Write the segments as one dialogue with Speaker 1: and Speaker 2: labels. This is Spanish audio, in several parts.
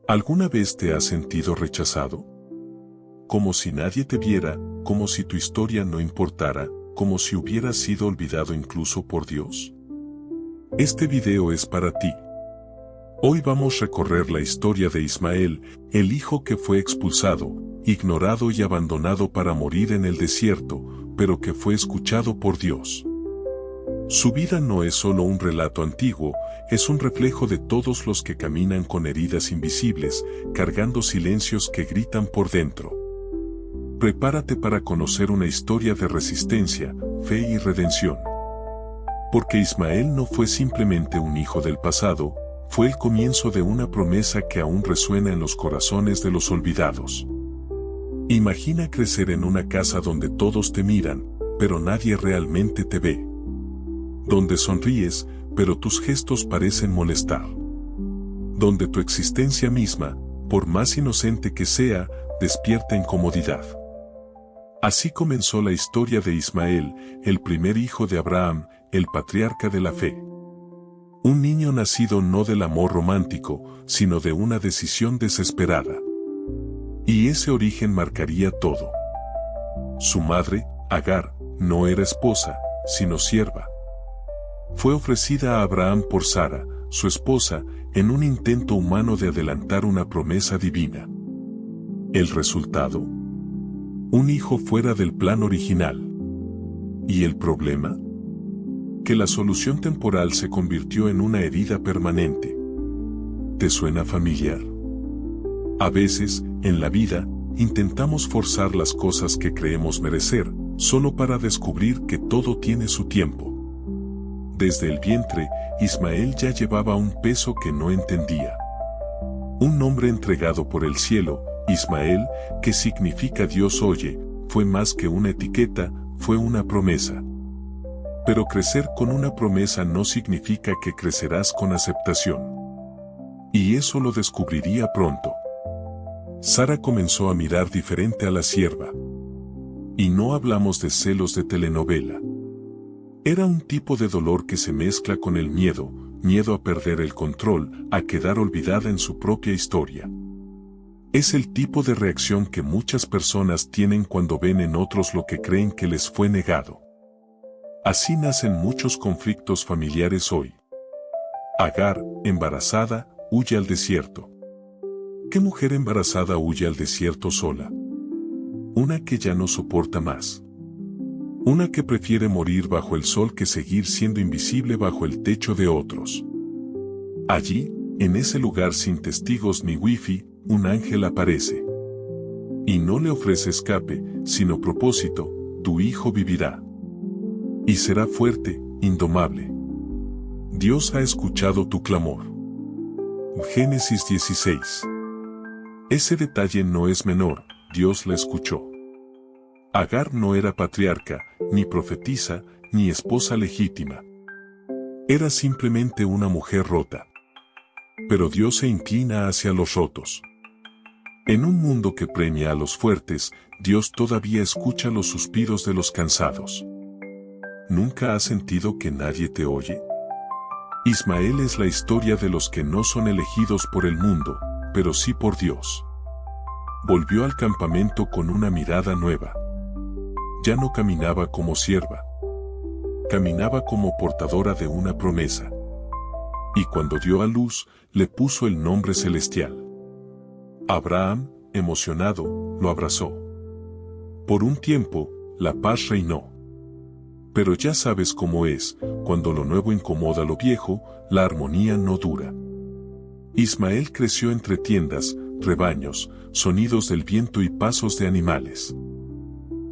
Speaker 1: ¿Alguna vez te has sentido rechazado? Como si nadie te viera, como si tu historia no importara, como si hubieras sido olvidado incluso por Dios. Este video es para ti. Hoy vamos a recorrer la historia de Ismael, el hijo que fue expulsado, ignorado y abandonado para morir en el desierto, pero que fue escuchado por Dios. Su vida no es solo un relato antiguo, es un reflejo de todos los que caminan con heridas invisibles, cargando silencios que gritan por dentro. Prepárate para conocer una historia de resistencia, fe y redención. Porque Ismael no fue simplemente un hijo del pasado, fue el comienzo de una promesa que aún resuena en los corazones de los olvidados. Imagina crecer en una casa donde todos te miran, pero nadie realmente te ve. Donde sonríes, pero tus gestos parecen molestar. Donde tu existencia misma, por más inocente que sea, despierta incomodidad. Así comenzó la historia de Ismael, el primer hijo de Abraham, el patriarca de la fe. Un niño nacido no del amor romántico, sino de una decisión desesperada. Y ese origen marcaría todo. Su madre, Agar, no era esposa, sino sierva. Fue ofrecida a Abraham por Sara, su esposa, en un intento humano de adelantar una promesa divina. ¿El resultado? Un hijo fuera del plan original. ¿Y el problema? Que la solución temporal se convirtió en una herida permanente. ¿Te suena familiar? A veces, en la vida, intentamos forzar las cosas que creemos merecer, solo para descubrir que todo tiene su tiempo. Desde el vientre, Ismael ya llevaba un peso que no entendía. Un nombre entregado por el cielo, Ismael, que significa Dios oye, fue más que una etiqueta, fue una promesa. Pero crecer con una promesa no significa que crecerás con aceptación. Y eso lo descubriría pronto. Sara comenzó a mirar diferente a la sierva. Y no hablamos de celos de telenovela. Era un tipo de dolor que se mezcla con el miedo, miedo a perder el control, a quedar olvidada en su propia historia. Es el tipo de reacción que muchas personas tienen cuando ven en otros lo que creen que les fue negado. Así nacen muchos conflictos familiares hoy. Agar, embarazada, huye al desierto. ¿Qué mujer embarazada huye al desierto sola? Una que ya no soporta más. Una que prefiere morir bajo el sol que seguir siendo invisible bajo el techo de otros. Allí, en ese lugar sin testigos ni wifi, un ángel aparece. Y no le ofrece escape, sino propósito: tu hijo vivirá. Y será fuerte, indomable. Dios ha escuchado tu clamor. Génesis 16. Ese detalle no es menor, Dios la escuchó. Agar no era patriarca, ni profetisa, ni esposa legítima. Era simplemente una mujer rota. Pero Dios se inclina hacia los rotos. En un mundo que premia a los fuertes, Dios todavía escucha los suspiros de los cansados. ¿Nunca has sentido que nadie te oye? Ismael es la historia de los que no son elegidos por el mundo, pero sí por Dios. Volvió al campamento con una mirada nueva. Ya no caminaba como sierva. Caminaba como portadora de una promesa. Y cuando dio a luz, le puso el nombre celestial. Abraham, emocionado, lo abrazó. Por un tiempo, la paz reinó. Pero ya sabes cómo es, cuando lo nuevo incomoda lo viejo, la armonía no dura. Ismael creció entre tiendas, rebaños, sonidos del viento y pasos de animales.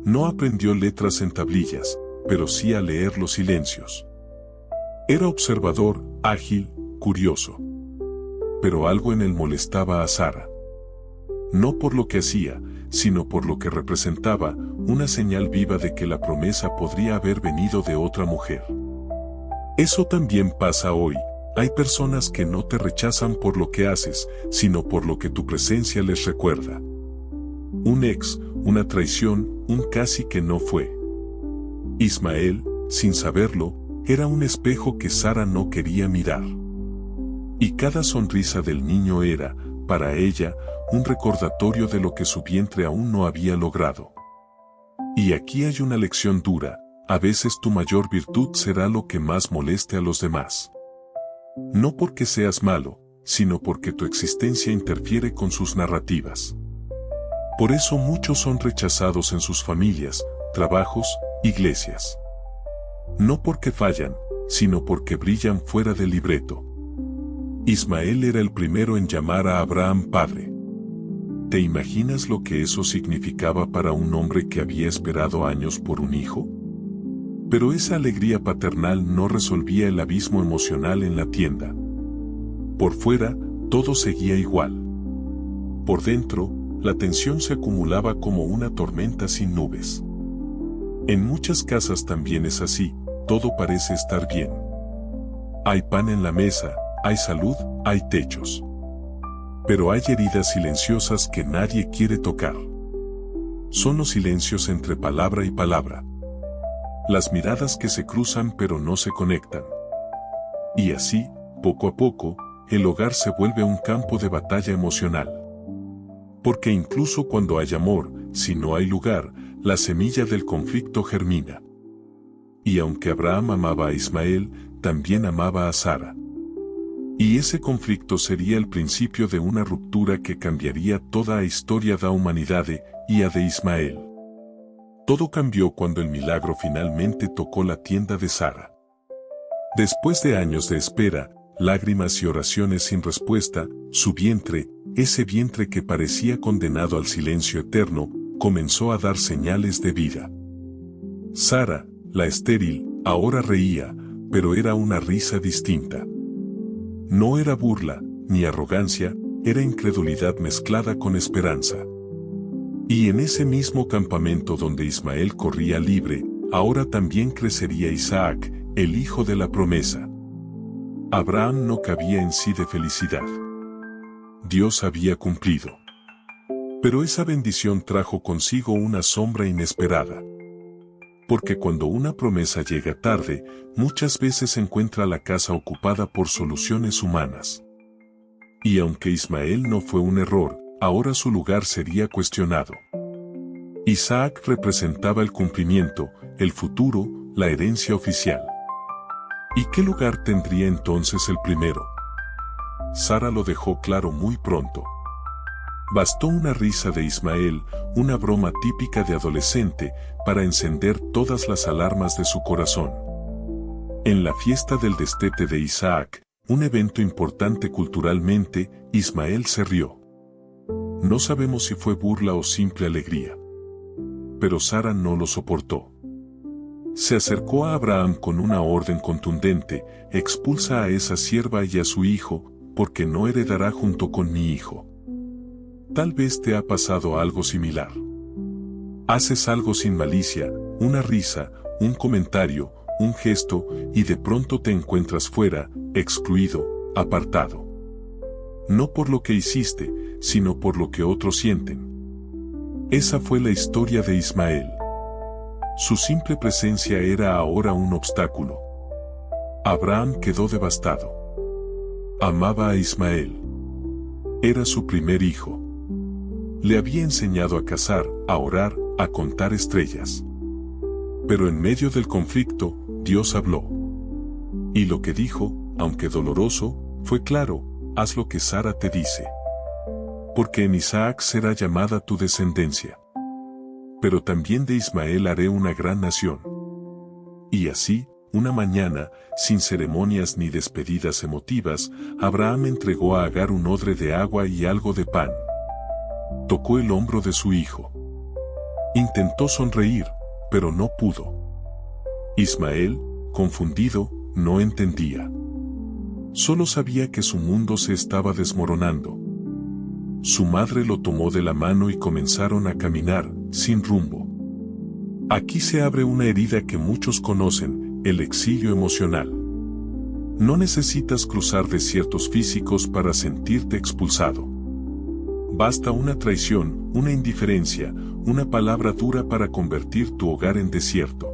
Speaker 1: No aprendió letras en tablillas, pero sí a leer los silencios. Era observador, ágil, curioso. Pero algo en él molestaba a Sara. No por lo que hacía, sino por lo que representaba, una señal viva de que la promesa podría haber venido de otra mujer. Eso también pasa hoy. Hay personas que no te rechazan por lo que haces, sino por lo que tu presencia les recuerda. Un ex, una traición, un casi que no fue. Ismael, sin saberlo, era un espejo que Sara no quería mirar. Y cada sonrisa del niño era, para ella, un recordatorio de lo que su vientre aún no había logrado. Y aquí hay una lección dura: a veces tu mayor virtud será lo que más moleste a los demás. No porque seas malo, sino porque tu existencia interfiere con sus narrativas. Por eso muchos son rechazados en sus familias, trabajos, iglesias. No porque fallan, sino porque brillan fuera del libreto. Ismael era el primero en llamar a Abraham padre. ¿Te imaginas lo que eso significaba para un hombre que había esperado años por un hijo? Pero esa alegría paternal no resolvía el abismo emocional en la tienda. Por fuera, todo seguía igual. Por dentro, la tensión se acumulaba como una tormenta sin nubes. En muchas casas también es así, todo parece estar bien. Hay pan en la mesa, hay salud, hay techos. Pero hay heridas silenciosas que nadie quiere tocar. Son los silencios entre palabra y palabra. Las miradas que se cruzan pero no se conectan. Y así, poco a poco, el hogar se vuelve un campo de batalla emocional. Porque incluso cuando hay amor, si no hay lugar, la semilla del conflicto germina. Y aunque Abraham amaba a Ismael, también amaba a Sara. Y ese conflicto sería el principio de una ruptura que cambiaría toda la historia de la humanidad y a de Ismael. Todo cambió cuando el milagro finalmente tocó la tienda de Sara. Después de años de espera, lágrimas y oraciones sin respuesta, su vientre, ese vientre que parecía condenado al silencio eterno, comenzó a dar señales de vida. Sara, la estéril, ahora reía, pero era una risa distinta. No era burla, ni arrogancia, era incredulidad mezclada con esperanza. Y en ese mismo campamento donde Ismael corría libre, ahora también crecería Isaac, el hijo de la promesa. Abraham no cabía en sí de felicidad. Dios había cumplido. Pero esa bendición trajo consigo una sombra inesperada. Porque cuando una promesa llega tarde, muchas veces se encuentra la casa ocupada por soluciones humanas. Y aunque Ismael no fue un error, ahora su lugar sería cuestionado. Isaac representaba el cumplimiento, el futuro, la herencia oficial. ¿Y qué lugar tendría entonces el primero? Sara lo dejó claro muy pronto. Bastó una risa de Ismael, una broma típica de adolescente, para encender todas las alarmas de su corazón. En la fiesta del destete de Isaac, un evento importante culturalmente, Ismael se rió. No sabemos si fue burla o simple alegría. Pero Sara no lo soportó. Se acercó a Abraham con una orden contundente: expulsa a esa sierva y a su hijo, porque no heredará junto con mi hijo. Tal vez te ha pasado algo similar. Haces algo sin malicia, una risa, un comentario, un gesto, y de pronto te encuentras fuera, excluido, apartado. No por lo que hiciste, sino por lo que otros sienten. Esa fue la historia de Ismael. Su simple presencia era ahora un obstáculo. Abraham quedó devastado. Amaba a Ismael. Era su primer hijo. Le había enseñado a cazar, a orar, a contar estrellas. Pero en medio del conflicto, Dios habló. Y lo que dijo, aunque doloroso, fue claro: haz lo que Sara te dice. Porque en Isaac será llamada tu descendencia. Pero también de Ismael haré una gran nación. Y así, una mañana, sin ceremonias ni despedidas emotivas, Abraham entregó a Agar un odre de agua y algo de pan. Tocó el hombro de su hijo. Intentó sonreír, pero no pudo. Ismael, confundido, no entendía. Solo sabía que su mundo se estaba desmoronando. Su madre lo tomó de la mano y comenzaron a caminar, sin rumbo. Aquí se abre una herida que muchos conocen: el exilio emocional. No necesitas cruzar desiertos físicos para sentirte expulsado. Basta una traición, una indiferencia, una palabra dura para convertir tu hogar en desierto.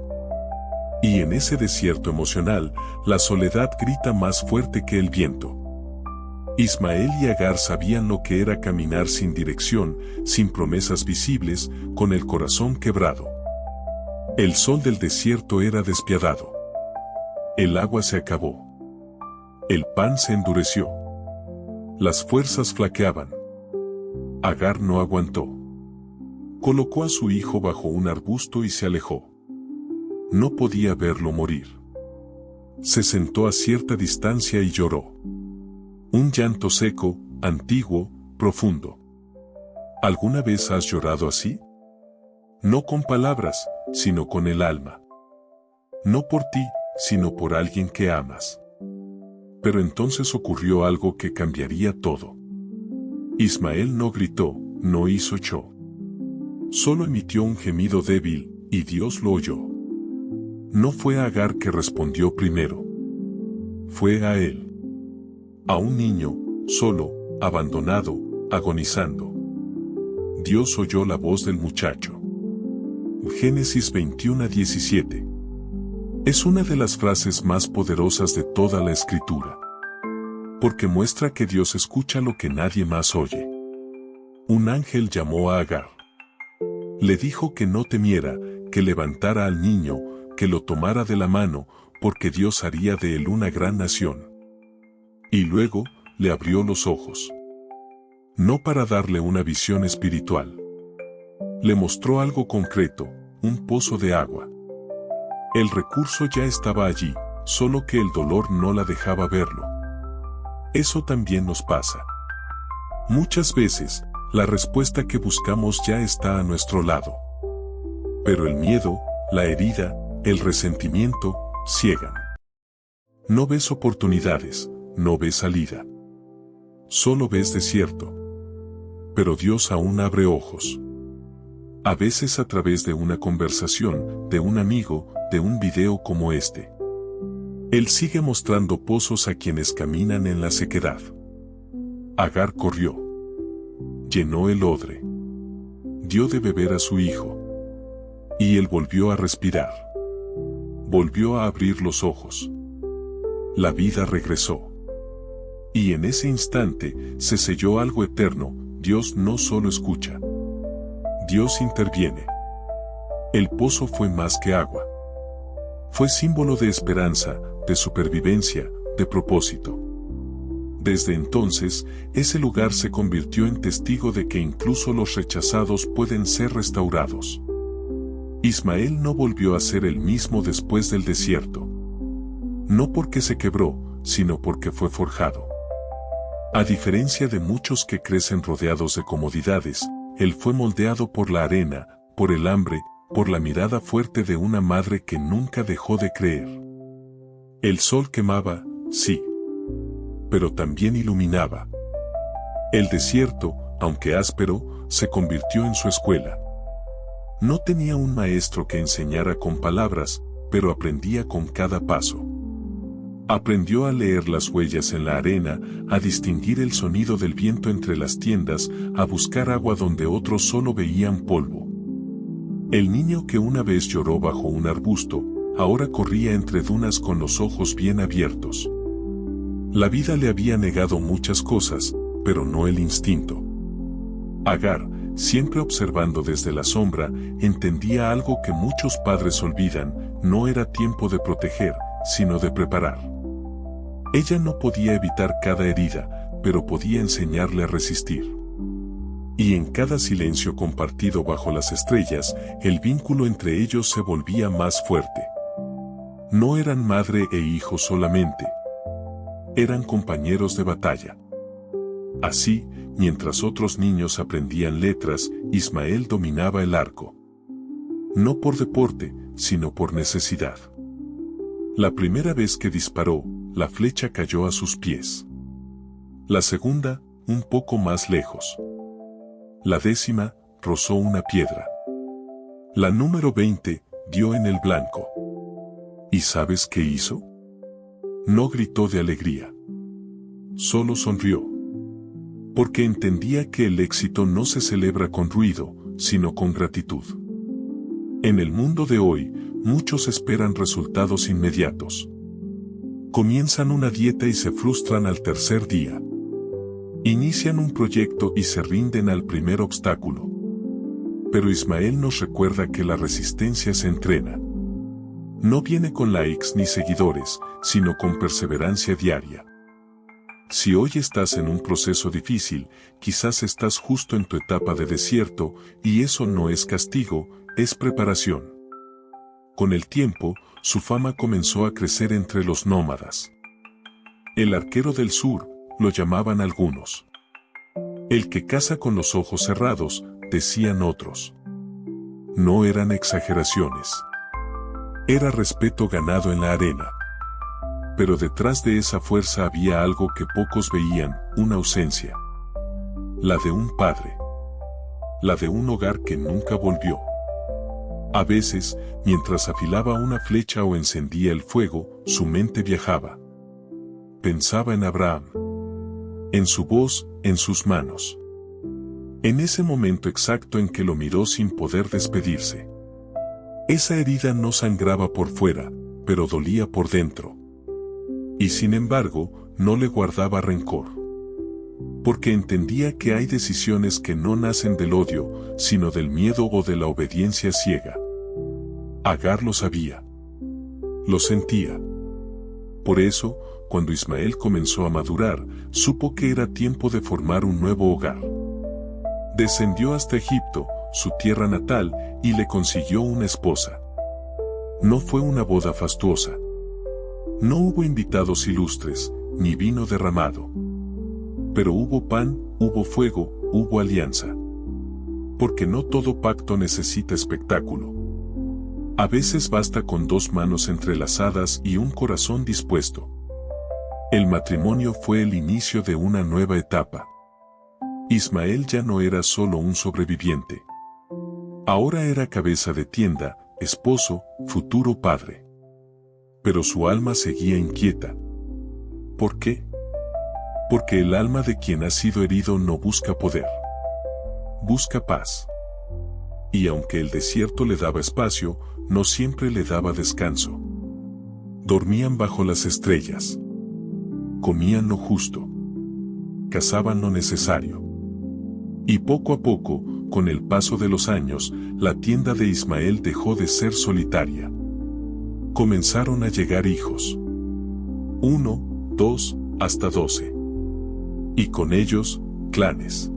Speaker 1: Y en ese desierto emocional, la soledad grita más fuerte que el viento. Ismael y Agar sabían lo que era caminar sin dirección, sin promesas visibles, con el corazón quebrado. El sol del desierto era despiadado. El agua se acabó. El pan se endureció. Las fuerzas flaqueaban. Agar no aguantó. Colocó a su hijo bajo un arbusto y se alejó. No podía verlo morir. Se sentó a cierta distancia y lloró. Un llanto seco, antiguo, profundo. ¿Alguna vez has llorado así? No con palabras, sino con el alma. No por ti, sino por alguien que amas. Pero entonces ocurrió algo que cambiaría todo. Ismael no gritó, no hizo show. Solo emitió un gemido débil, y Dios lo oyó. No fue a Agar que respondió primero. Fue a él. A un niño, solo, abandonado, agonizando. Dios oyó la voz del muchacho. Génesis 21:17. Es una de las frases más poderosas de toda la Escritura. Porque muestra que Dios escucha lo que nadie más oye. Un ángel llamó a Agar. Le dijo que no temiera, que levantara al niño, que lo tomara de la mano, porque Dios haría de él una gran nación. Y luego, le abrió los ojos. No para darle una visión espiritual. Le mostró algo concreto, un pozo de agua. El recurso ya estaba allí, solo que el dolor no la dejaba verlo. Eso también nos pasa. Muchas veces, la respuesta que buscamos ya está a nuestro lado. Pero el miedo, la herida, el resentimiento, ciegan. No ves oportunidades, no ves salida. Solo ves desierto. Pero Dios aún abre ojos. A veces a través de una conversación, de un amigo, de un video como este. Él sigue mostrando pozos a quienes caminan en la sequedad. Agar corrió. Llenó el odre. Dio de beber a su hijo. Y él volvió a respirar. Volvió a abrir los ojos. La vida regresó. Y en ese instante se selló algo eterno. Dios no solo escucha. Dios interviene. El pozo fue más que agua. Fue símbolo de esperanza, de supervivencia, de propósito. Desde entonces, ese lugar se convirtió en testigo de que incluso los rechazados pueden ser restaurados. Ismael no volvió a ser el mismo después del desierto. No porque se quebró, sino porque fue forjado. A diferencia de muchos que crecen rodeados de comodidades, él fue moldeado por la arena, por el hambre, por la mirada fuerte de una madre que nunca dejó de creer. El sol quemaba, sí, pero también iluminaba. El desierto, aunque áspero, se convirtió en su escuela. No tenía un maestro que enseñara con palabras, pero aprendía con cada paso. Aprendió a leer las huellas en la arena, a distinguir el sonido del viento entre las tiendas, a buscar agua donde otros solo veían polvo. El niño que una vez lloró bajo un arbusto, ahora corría entre dunas con los ojos bien abiertos. La vida le había negado muchas cosas, pero no el instinto. Agar, siempre observando desde la sombra, entendía algo que muchos padres olvidan: no era tiempo de proteger, sino de preparar. Ella no podía evitar cada herida, pero podía enseñarle a resistir. Y en cada silencio compartido bajo las estrellas, el vínculo entre ellos se volvía más fuerte. No eran madre e hijo solamente. Eran compañeros de batalla. Así, mientras otros niños aprendían letras, Ismael dominaba el arco. No por deporte, sino por necesidad. La primera vez que disparó, la flecha cayó a sus pies. La segunda, un poco más lejos. La 10ª, rozó una piedra. La número 20, dio en el blanco. ¿Y sabes qué hizo? No gritó de alegría. Solo sonrió. Porque entendía que el éxito no se celebra con ruido, sino con gratitud. En el mundo de hoy, muchos esperan resultados inmediatos. Comienzan una dieta y se frustran al tercer día. Inician un proyecto y se rinden al primer obstáculo. Pero Ismael nos recuerda que la resistencia se entrena. No viene con likes ni seguidores, sino con perseverancia diaria. Si hoy estás en un proceso difícil, quizás estás justo en tu etapa de desierto, y eso no es castigo, es preparación. Con el tiempo, su fama comenzó a crecer entre los nómadas. El arquero del sur, lo llamaban algunos. El que caza con los ojos cerrados, decían otros. No eran exageraciones. Era respeto ganado en la arena. Pero detrás de esa fuerza había algo que pocos veían, una ausencia. La de un padre. La de un hogar que nunca volvió. A veces, mientras afilaba una flecha o encendía el fuego, su mente viajaba. Pensaba en Abraham. En su voz, en sus manos. En ese momento exacto en que lo miró sin poder despedirse. Esa herida no sangraba por fuera, pero dolía por dentro. Y sin embargo, no le guardaba rencor. Porque entendía que hay decisiones que no nacen del odio, sino del miedo o de la obediencia ciega. Agar lo sabía. Lo sentía. Por eso, cuando Ismael comenzó a madurar, supo que era tiempo de formar un nuevo hogar. Descendió hasta Egipto, su tierra natal, y le consiguió una esposa. No fue una boda fastuosa. No hubo invitados ilustres, ni vino derramado. Pero hubo pan, hubo fuego, hubo alianza. Porque no todo pacto necesita espectáculo. A veces basta con dos manos entrelazadas y un corazón dispuesto. El matrimonio fue el inicio de una nueva etapa. Ismael ya no era solo un sobreviviente. Ahora era cabeza de tienda, esposo, futuro padre. Pero su alma seguía inquieta. ¿Por qué? Porque el alma de quien ha sido herido no busca poder. Busca paz. Y aunque el desierto le daba espacio, no siempre le daba descanso. Dormían bajo las estrellas. Comían lo justo. Cazaban lo necesario. Y poco a poco, con el paso de los años, la tienda de Ismael dejó de ser solitaria. Comenzaron a llegar hijos. 1, 2, hasta 12. Y con ellos, clanes.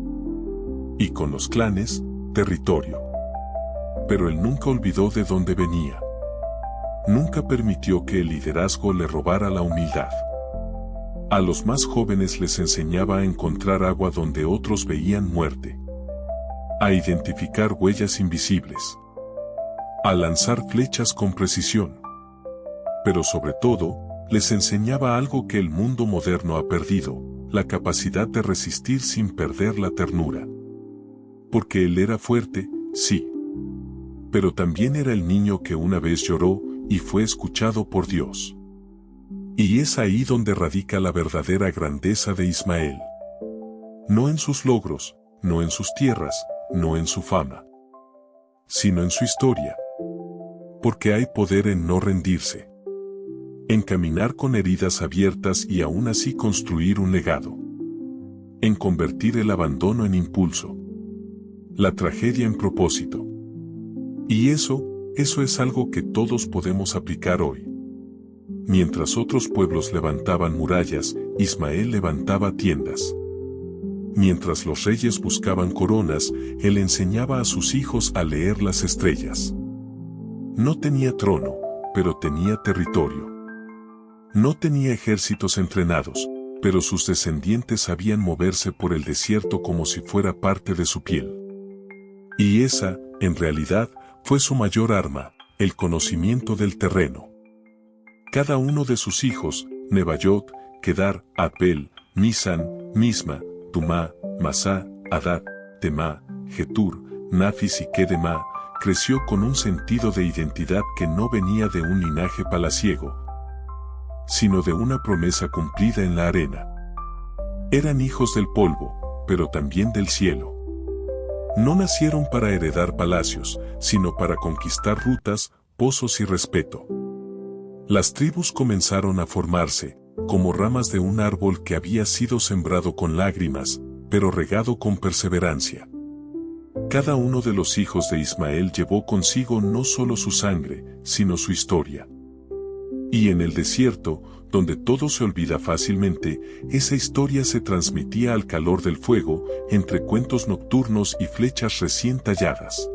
Speaker 1: Y con los clanes, territorio. Pero él nunca olvidó de dónde venía. Nunca permitió que el liderazgo le robara la humildad. A los más jóvenes les enseñaba a encontrar agua donde otros veían muerte. A identificar huellas invisibles. A lanzar flechas con precisión. Pero sobre todo, les enseñaba algo que el mundo moderno ha perdido, la capacidad de resistir sin perder la ternura. Porque él era fuerte, sí. Pero también era el niño que una vez lloró y fue escuchado por Dios. Y es ahí donde radica la verdadera grandeza de Ismael. No en sus logros, no en sus tierras, no en su fama, sino en su historia. Porque hay poder en no rendirse. En caminar con heridas abiertas y aún así construir un legado. En convertir el abandono en impulso. La tragedia en propósito. Y eso es algo que todos podemos aplicar hoy. Mientras otros pueblos levantaban murallas, Ismael levantaba tiendas. Mientras los reyes buscaban coronas, él enseñaba a sus hijos a leer las estrellas. No tenía trono, pero tenía territorio. No tenía ejércitos entrenados, pero sus descendientes sabían moverse por el desierto como si fuera parte de su piel. Y esa, en realidad, fue su mayor arma, el conocimiento del terreno. Cada uno de sus hijos, Nebayot, Kedar, Apel, Misan, Misma, Tumá, Masá, Adad, Temá, Getur, Nafis y Kedemá, creció con un sentido de identidad que no venía de un linaje palaciego, sino de una promesa cumplida en la arena. Eran hijos del polvo, pero también del cielo. No nacieron para heredar palacios, sino para conquistar rutas, pozos y respeto. Las tribus comenzaron a formarse, como ramas de un árbol que había sido sembrado con lágrimas, pero regado con perseverancia. Cada uno de los hijos de Ismael llevó consigo no solo su sangre, sino su historia. Y en el desierto, donde todo se olvida fácilmente, esa historia se transmitía al calor del fuego, entre cuentos nocturnos y flechas recién talladas.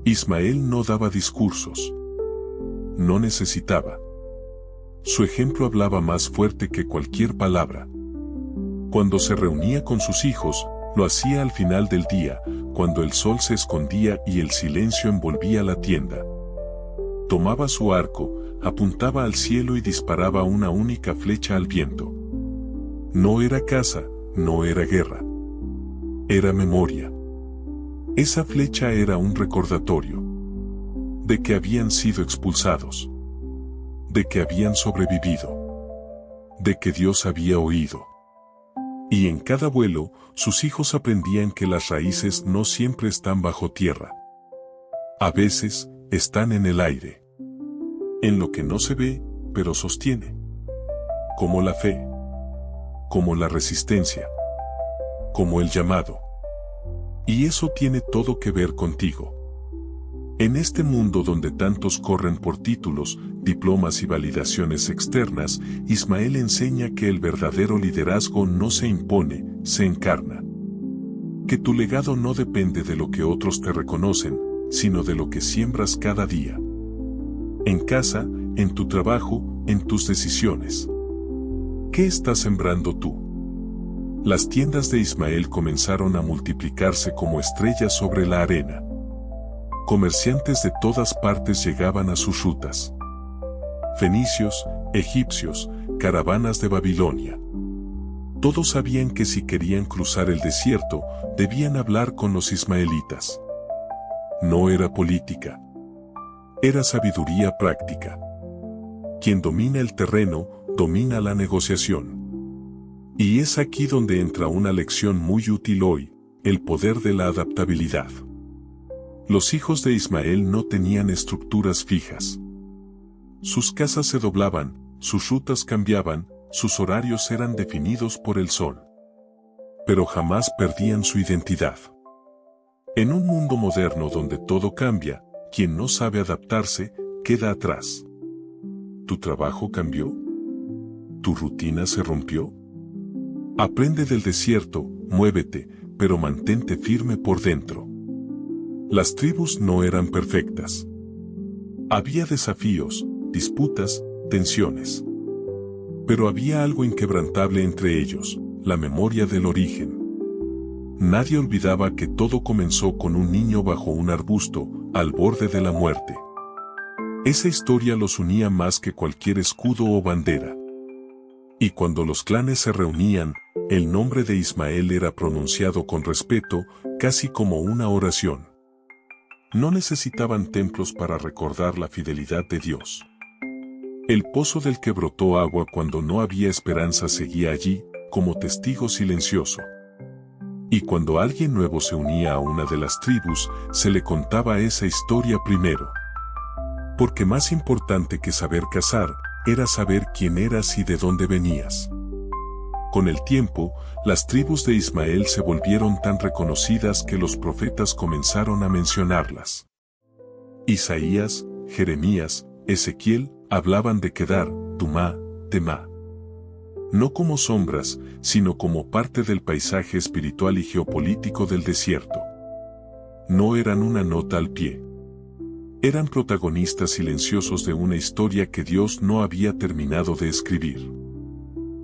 Speaker 1: Ismael no daba discursos. No necesitaba. Su ejemplo hablaba más fuerte que cualquier palabra. Cuando se reunía con sus hijos, lo hacía al final del día, cuando el sol se escondía y el silencio envolvía la tienda. Tomaba su arco, apuntaba al cielo y disparaba una única flecha al viento. No era caza, no era guerra. Era memoria. Esa flecha era un recordatorio de que habían sido expulsados, de que habían sobrevivido, de que Dios había oído. Y en cada vuelo, sus hijos aprendían que las raíces no siempre están bajo tierra. A veces, están en el aire. En lo que no se ve, pero sostiene. Como la fe. Como la resistencia. Como el llamado. Y eso tiene todo que ver contigo. En este mundo donde tantos corren por títulos, diplomas y validaciones externas, Ismael enseña que el verdadero liderazgo no se impone, se encarna. Que tu legado no depende de lo que otros te reconocen, sino de lo que siembras cada día. En casa, en tu trabajo, en tus decisiones. ¿Qué estás sembrando tú? Las tiendas de Ismael comenzaron a multiplicarse como estrellas sobre la arena. Comerciantes de todas partes llegaban a sus rutas. Fenicios, egipcios, caravanas de Babilonia. Todos sabían que si querían cruzar el desierto, debían hablar con los ismaelitas. No era política. Era sabiduría práctica. Quien domina el terreno, domina la negociación. Y es aquí donde entra una lección muy útil hoy, el poder de la adaptabilidad. Los hijos de Ismael no tenían estructuras fijas. Sus casas se doblaban, sus rutas cambiaban, sus horarios eran definidos por el sol. Pero jamás perdían su identidad. En un mundo moderno donde todo cambia, quien no sabe adaptarse, queda atrás. ¿Tu trabajo cambió? ¿Tu rutina se rompió? Aprende del desierto, muévete, pero mantente firme por dentro. Las tribus no eran perfectas. Había desafíos, disputas, tensiones. Pero había algo inquebrantable entre ellos, la memoria del origen. Nadie olvidaba que todo comenzó con un niño bajo un arbusto, al borde de la muerte. Esa historia los unía más que cualquier escudo o bandera. Y cuando los clanes se reunían, el nombre de Ismael era pronunciado con respeto, casi como una oración. No necesitaban templos para recordar la fidelidad de Dios. El pozo del que brotó agua cuando no había esperanza seguía allí, como testigo silencioso. Y cuando alguien nuevo se unía a una de las tribus, se le contaba esa historia primero. Porque más importante que saber cazar, era saber quién eras y de dónde venías. Con el tiempo, las tribus de Ismael se volvieron tan reconocidas que los profetas comenzaron a mencionarlas. Isaías, Jeremías, Ezequiel, hablaban de Kedar, Tumá, Temá. No como sombras, sino como parte del paisaje espiritual y geopolítico del desierto. No eran una nota al pie. Eran protagonistas silenciosos de una historia que Dios no había terminado de escribir.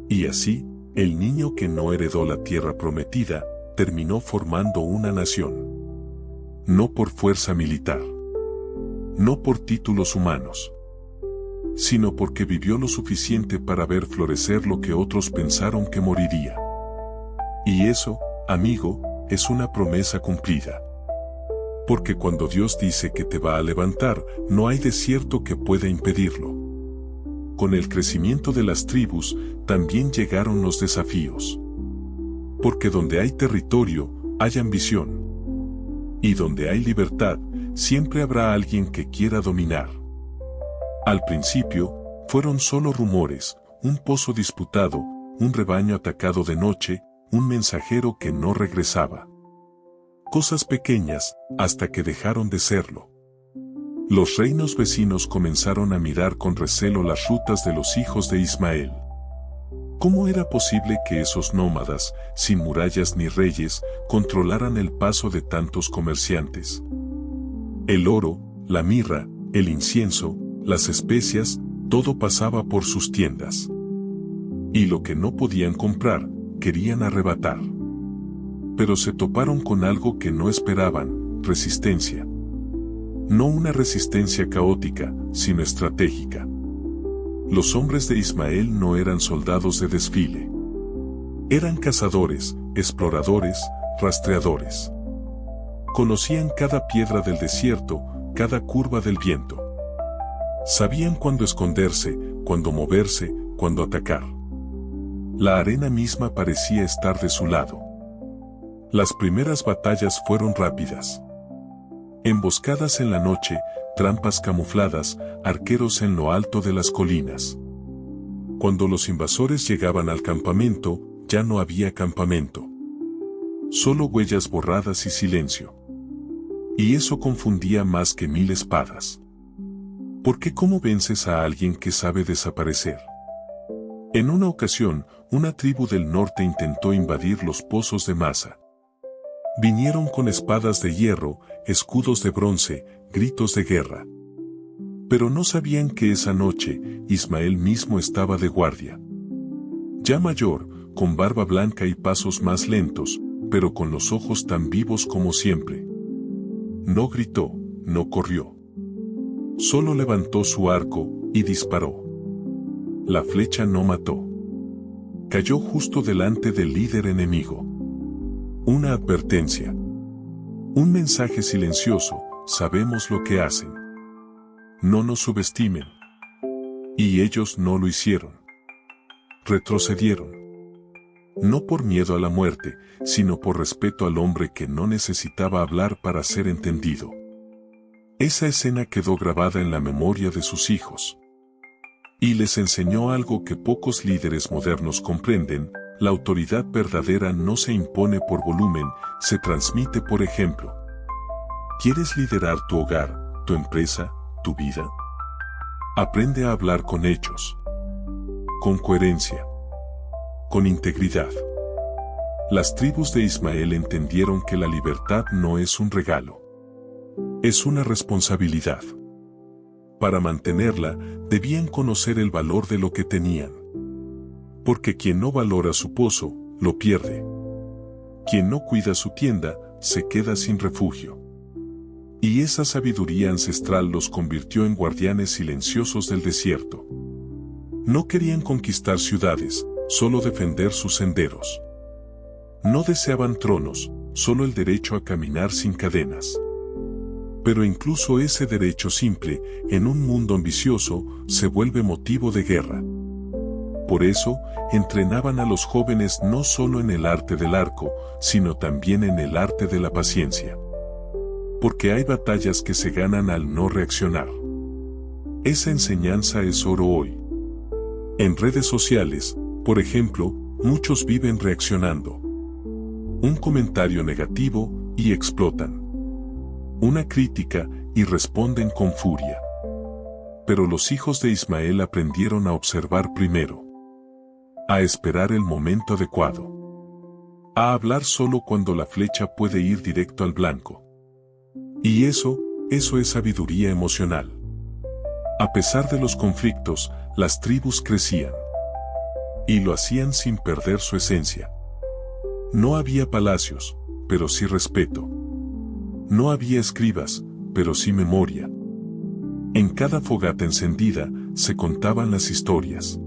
Speaker 1: Y así, el niño que no heredó la tierra prometida, terminó formando una nación. No por fuerza militar. No por títulos humanos. Sino porque vivió lo suficiente para ver florecer lo que otros pensaron que moriría. Y eso, amigo, es una promesa cumplida. Porque cuando Dios dice que te va a levantar, no hay desierto que pueda impedirlo. Con el crecimiento de las tribus, también llegaron los desafíos. Porque donde hay territorio, hay ambición. Y donde hay libertad, siempre habrá alguien que quiera dominar. Al principio, fueron solo rumores, un pozo disputado, un rebaño atacado de noche, un mensajero que no regresaba. Cosas pequeñas, hasta que dejaron de serlo. Los reinos vecinos comenzaron a mirar con recelo las rutas de los hijos de Ismael. ¿Cómo era posible que esos nómadas, sin murallas ni reyes, controlaran el paso de tantos comerciantes? El oro, la mirra, el incienso, las especias, todo pasaba por sus tiendas. Y lo que no podían comprar, querían arrebatar. Pero se toparon con algo que no esperaban: resistencia. No una resistencia caótica, sino estratégica. Los hombres de Ismael no eran soldados de desfile. Eran cazadores, exploradores, rastreadores. Conocían cada piedra del desierto, cada curva del viento. Sabían cuándo esconderse, cuándo moverse, cuándo atacar. La arena misma parecía estar de su lado. Las primeras batallas fueron rápidas. Emboscadas en la noche, trampas camufladas, arqueros en lo alto de las colinas. Cuando los invasores llegaban al campamento, ya no había campamento. Solo huellas borradas y silencio. Y eso confundía más que 1000 espadas. Porque ¿cómo vences a alguien que sabe desaparecer? En una ocasión, una tribu del norte intentó invadir los pozos de Masa. Vinieron con espadas de hierro, escudos de bronce, gritos de guerra. Pero no sabían que esa noche, Ismael mismo estaba de guardia. Ya mayor, con barba blanca y pasos más lentos, pero con los ojos tan vivos como siempre. No gritó, no corrió. Solo levantó su arco y disparó. La flecha no mató. Cayó justo delante del líder enemigo. Una advertencia. Un mensaje silencioso: sabemos lo que hacen. No nos subestimen. Y ellos no lo hicieron. Retrocedieron. No por miedo a la muerte, sino por respeto al hombre que no necesitaba hablar para ser entendido. Esa escena quedó grabada en la memoria de sus hijos. Y les enseñó algo que pocos líderes modernos comprenden: la autoridad verdadera no se impone por volumen, se transmite por ejemplo. ¿Quieres liderar tu hogar, tu empresa, tu vida? Aprende a hablar con hechos. Con coherencia. Con integridad. Las tribus de Ismael entendieron que la libertad no es un regalo. Es una responsabilidad. Para mantenerla, debían conocer el valor de lo que tenían. Porque quien no valora su pozo, lo pierde. Quien no cuida su tienda, se queda sin refugio. Y esa sabiduría ancestral los convirtió en guardianes silenciosos del desierto. No querían conquistar ciudades, solo defender sus senderos. No deseaban tronos, solo el derecho a caminar sin cadenas. Pero incluso ese derecho simple, en un mundo ambicioso, se vuelve motivo de guerra. Por eso, entrenaban a los jóvenes no solo en el arte del arco, sino también en el arte de la paciencia. Porque hay batallas que se ganan al no reaccionar. Esa enseñanza es oro hoy. En redes sociales, por ejemplo, muchos viven reaccionando. Un comentario negativo y explotan. Una crítica y responden con furia. Pero los hijos de Ismael aprendieron a observar primero. A esperar el momento adecuado. A hablar solo cuando la flecha puede ir directo al blanco. Y eso es sabiduría emocional. A pesar de los conflictos, las tribus crecían. Y lo hacían sin perder su esencia. No había palacios, pero sí respeto. No había escribas, pero sí memoria. En cada fogata encendida, se contaban las historias.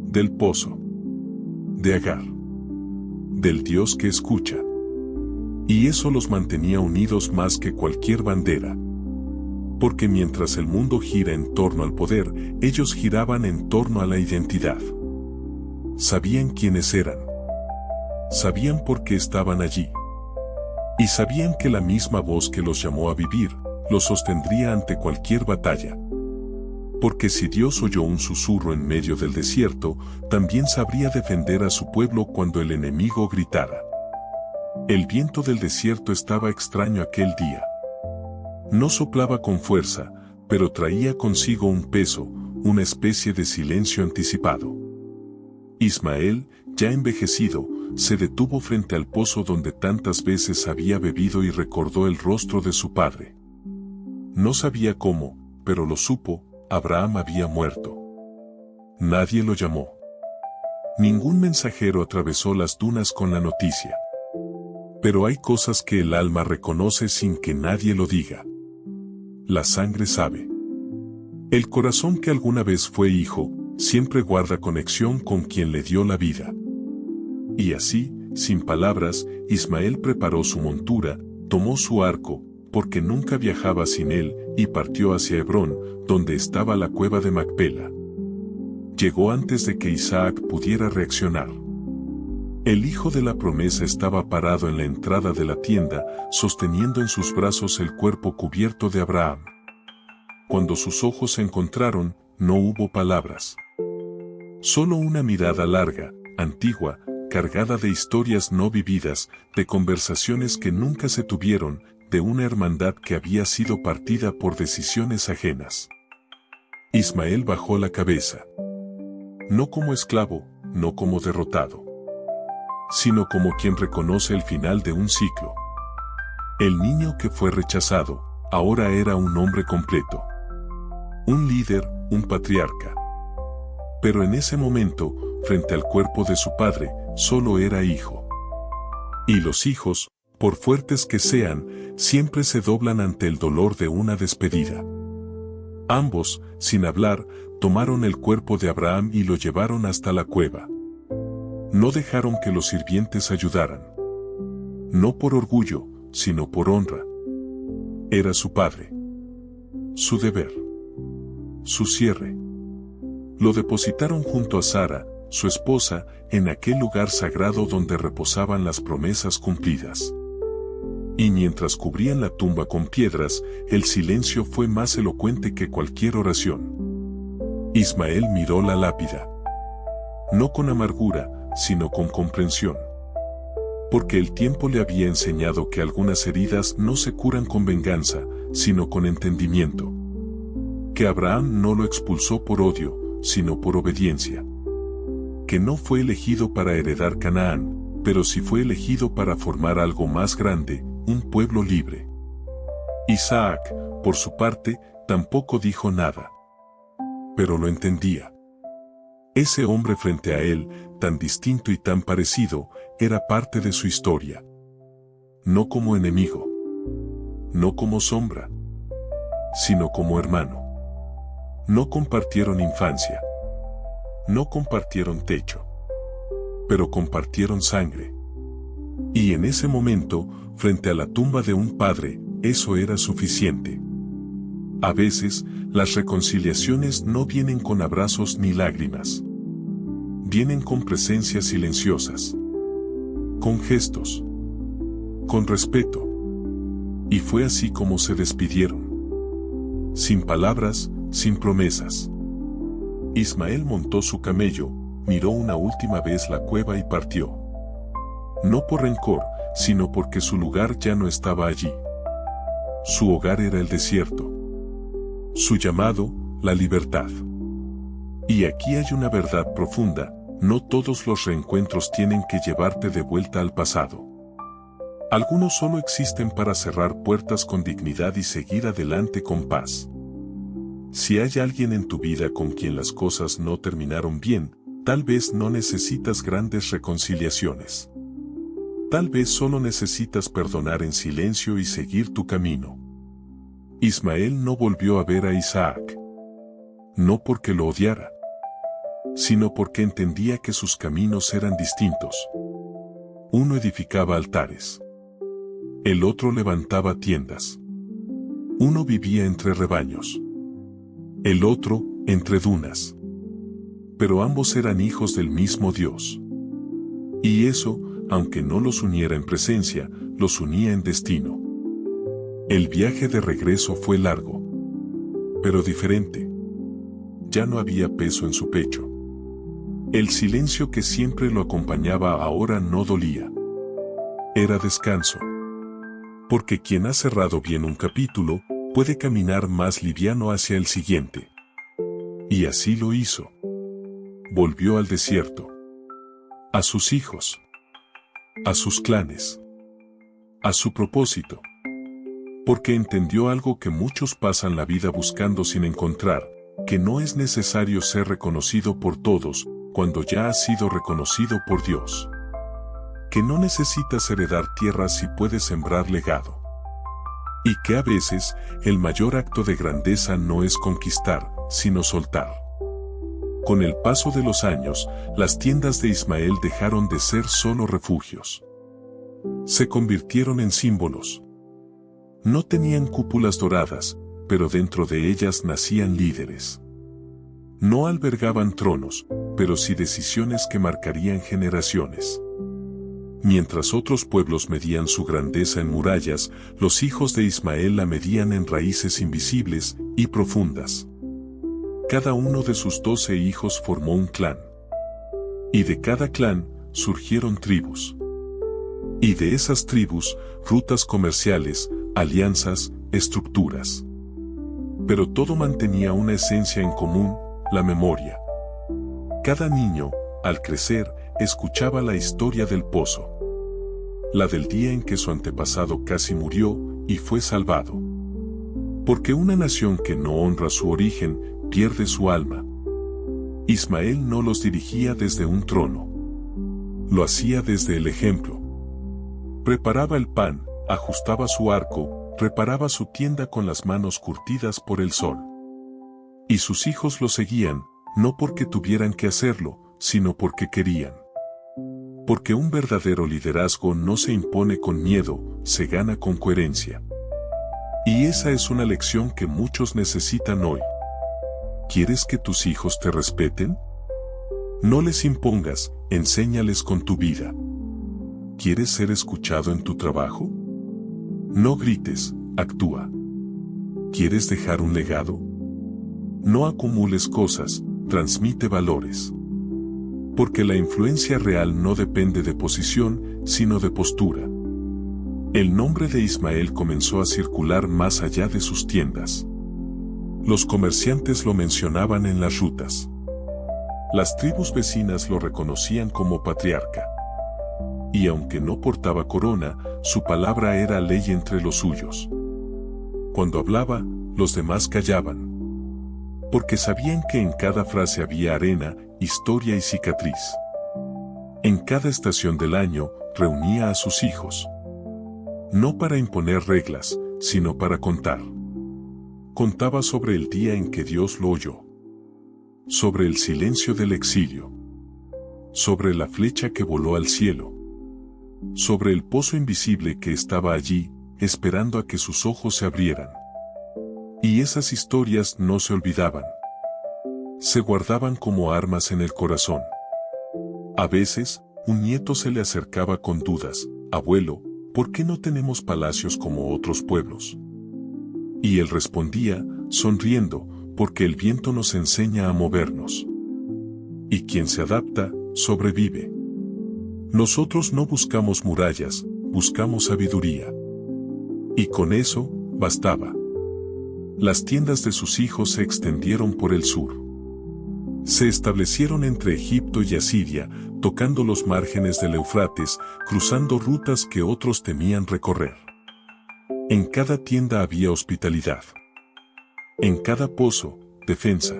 Speaker 1: Del pozo. De Agar. Del Dios que escucha. Y eso los mantenía unidos más que cualquier bandera. Porque mientras el mundo gira en torno al poder, ellos giraban en torno a la identidad. Sabían quiénes eran. Sabían por qué estaban allí. Y sabían que la misma voz que los llamó a vivir, los sostendría ante cualquier batalla. Porque si Dios oyó un susurro en medio del desierto, también sabría defender a su pueblo cuando el enemigo gritara. El viento del desierto estaba extraño aquel día. No soplaba con fuerza, pero traía consigo un peso, una especie de silencio anticipado. Ismael, ya envejecido, se detuvo frente al pozo donde tantas veces había bebido y recordó el rostro de su padre. No sabía cómo, pero lo supo, Abraham había muerto. Nadie lo llamó. Ningún mensajero atravesó las dunas con la noticia. Pero hay cosas que el alma reconoce sin que nadie lo diga. La sangre sabe. El corazón que alguna vez fue hijo, siempre guarda conexión con quien le dio la vida. Y así, sin palabras, Ismael preparó su montura, tomó su arco, porque nunca viajaba sin él, y partió hacia Hebrón, donde estaba la cueva de Macpela. Llegó antes de que Isaac pudiera reaccionar. El hijo de la promesa estaba parado en la entrada de la tienda, sosteniendo en sus brazos el cuerpo cubierto de Abraham. Cuando sus ojos se encontraron, no hubo palabras. Solo una mirada larga, antigua, cargada de historias no vividas, de conversaciones que nunca se tuvieron, de una hermandad que había sido partida por decisiones ajenas. Ismael bajó la cabeza. No como esclavo, no como derrotado, sino como quien reconoce el final de un ciclo. El niño que fue rechazado, ahora era un hombre completo. Un líder, un patriarca. Pero en ese momento, frente al cuerpo de su padre, solo era hijo. Y los hijos, por fuertes que sean, siempre se doblan ante el dolor de una despedida. Ambos, sin hablar, tomaron el cuerpo de Abraham y lo llevaron hasta la cueva. No dejaron que los sirvientes ayudaran. No por orgullo, sino por honra. Era su padre. Su deber. Su cierre. Lo depositaron junto a Sara, su esposa, en aquel lugar sagrado donde reposaban las promesas cumplidas. Y mientras cubrían la tumba con piedras, el silencio fue más elocuente que cualquier oración. Ismael miró la lápida. No con amargura, sino con comprensión. Porque el tiempo le había enseñado que algunas heridas no se curan con venganza, sino con entendimiento. Que Abraham no lo expulsó por odio, sino por obediencia. Que no fue elegido para heredar Canaán, pero sí fue elegido para formar algo más grande, un pueblo libre. Isaac, por su parte, tampoco dijo nada. Pero lo entendía. Ese hombre frente a él, tan distinto y tan parecido, era parte de su historia. No como enemigo. No como sombra. Sino como hermano. No compartieron infancia. No compartieron techo. Pero compartieron sangre. Y en ese momento, frente a la tumba de un padre, eso era suficiente. A veces, las reconciliaciones no vienen con abrazos ni lágrimas. Vienen con presencias silenciosas. Con gestos. Con respeto. Y fue así como se despidieron. Sin palabras, sin promesas. Ismael montó su camello, miró una última vez la cueva y partió. No por rencor, sino porque su lugar ya no estaba allí. Su hogar era el desierto. Su llamado, la libertad. Y aquí hay una verdad profunda, no todos los reencuentros tienen que llevarte de vuelta al pasado. Algunos solo existen para cerrar puertas con dignidad y seguir adelante con paz. Si hay alguien en tu vida con quien las cosas no terminaron bien, tal vez no necesitas grandes reconciliaciones. Tal vez solo necesitas perdonar en silencio y seguir tu camino. Ismael no volvió a ver a Isaac. No porque lo odiara, sino porque entendía que sus caminos eran distintos. Uno edificaba altares. El otro levantaba tiendas. Uno vivía entre rebaños. El otro, entre dunas. Pero ambos eran hijos del mismo Dios. Y eso, aunque no los uniera en presencia, los unía en destino. El viaje de regreso fue largo, pero diferente. ya no había peso en su pecho. El silencio que siempre lo acompañaba ahora no dolía. Era descanso. Porque quien ha cerrado bien un capítulo, puede caminar más liviano hacia el siguiente. Y así lo hizo. Volvió al desierto. A sus hijos. A sus clanes. A su propósito. Porque entendió algo que muchos pasan la vida buscando sin encontrar, que no es necesario ser reconocido por todos, cuando ya has sido reconocido por Dios. Que no necesitas heredar tierras si puedes sembrar legado. Y que a veces, el mayor acto de grandeza no es conquistar, sino soltar. Con el paso de los años, las tiendas de Ismael dejaron de ser solo refugios. Se convirtieron en símbolos. No tenían cúpulas doradas, pero dentro de ellas nacían líderes. No albergaban tronos, pero sí decisiones que marcarían generaciones. Mientras otros pueblos medían su grandeza en murallas, los hijos de Ismael la medían en raíces invisibles y profundas. Cada uno de sus 12 hijos formó un clan. Y de cada clan surgieron tribus. Y de esas tribus, rutas comerciales, alianzas, estructuras. Pero todo mantenía una esencia en común, la memoria. Cada niño, al crecer, escuchaba la historia del pozo. La del día en que su antepasado casi murió y fue salvado. Porque una nación que no honra su origen, pierde su alma. Ismael no los dirigía desde un trono. Lo hacía desde el ejemplo. Preparaba el pan, ajustaba su arco, reparaba su tienda con las manos curtidas por el sol. Y sus hijos lo seguían, no porque tuvieran que hacerlo, sino porque querían. Porque un verdadero liderazgo no se impone con miedo, se gana con coherencia. Y esa es una lección que muchos necesitan hoy. ¿Quieres que tus hijos te respeten? No les impongas, enséñales con tu vida. ¿Quieres ser escuchado en tu trabajo? No grites, actúa. ¿Quieres dejar un legado? No acumules cosas, transmite valores. Porque la influencia real no depende de posición, sino de postura. El nombre de Ismael comenzó a circular más allá de sus tiendas. Los comerciantes lo mencionaban en las rutas. Las tribus vecinas lo reconocían como patriarca. Y aunque no portaba corona, su palabra era ley entre los suyos. Cuando hablaba, los demás callaban. Porque sabían que en cada frase había arena, historia y cicatriz. En cada estación del año, reunía a sus hijos. No para imponer reglas, sino para contar. Contaba sobre el día en que Dios lo oyó. Sobre el silencio del exilio. Sobre la flecha que voló al cielo. Sobre el pozo invisible que estaba allí, esperando a que sus ojos se abrieran. Y esas historias no se olvidaban. Se guardaban como armas en el corazón. A veces, un nieto se le acercaba con dudas: abuelo, ¿por qué no tenemos palacios como otros pueblos? Y él respondía, sonriendo, porque el viento nos enseña a movernos. Y quien se adapta, sobrevive. Nosotros no buscamos murallas, buscamos sabiduría. Y con eso, bastaba. Las tiendas de sus hijos se extendieron por el sur. Se establecieron entre Egipto y Asiria, tocando los márgenes del Éufrates, cruzando rutas que otros temían recorrer. En cada tienda había hospitalidad. En cada pozo, defensa.